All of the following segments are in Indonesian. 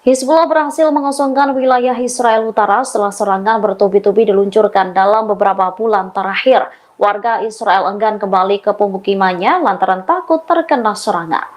Hizbullah berhasil mengosongkan wilayah Israel Utara setelah serangan bertubi-tubi diluncurkan dalam beberapa bulan terakhir. Warga Israel enggan kembali ke pemukimannya lantaran takut terkena serangan.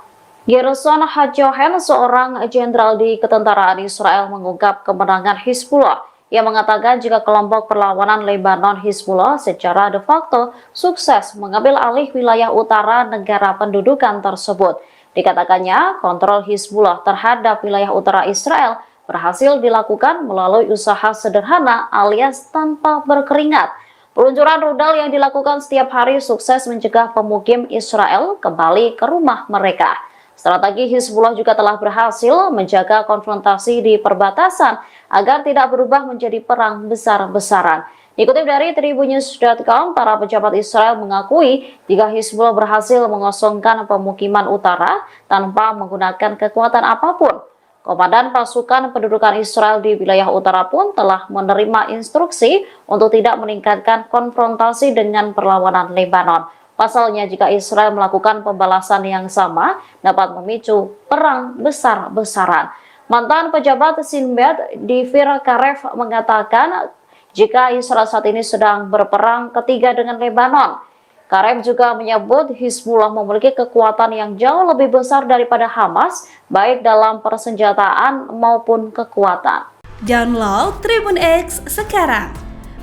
Gerson Hajohen, seorang jenderal di ketentaraan Israel, mengungkap kemenangan Hizbullah. Ia mengatakan jika kelompok perlawanan Lebanon Hizbullah secara de facto sukses mengambil alih wilayah utara negara pendudukan tersebut. Dikatakannya, kontrol Hizbullah terhadap wilayah utara Israel berhasil dilakukan melalui usaha sederhana alias tanpa berkeringat. Peluncuran rudal yang dilakukan setiap hari sukses mencegah pemukim Israel kembali ke rumah mereka. Strategi Hizbullah juga telah berhasil menjaga konfrontasi di perbatasan agar tidak berubah menjadi perang besar-besaran. Dikutip dari tribunnews.com, para pejabat Israel mengakui jika Hizbullah berhasil mengosongkan pemukiman utara tanpa menggunakan kekuatan apapun. Komandan pasukan pendudukan Israel di wilayah utara pun telah menerima instruksi untuk tidak meningkatkan konfrontasi dengan perlawanan Lebanon. Pasalnya, jika Israel melakukan pembalasan yang sama, dapat memicu perang besar-besaran. Mantan pejabat Sinbad Dvir Karev mengatakan jika Israel saat ini sedang berperang ketiga dengan Lebanon. Karev juga menyebut Hizbullah memiliki kekuatan yang jauh lebih besar daripada Hamas, baik dalam persenjataan maupun kekuatan. Download Tribun X sekarang,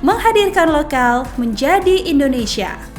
menghadirkan lokal menjadi Indonesia.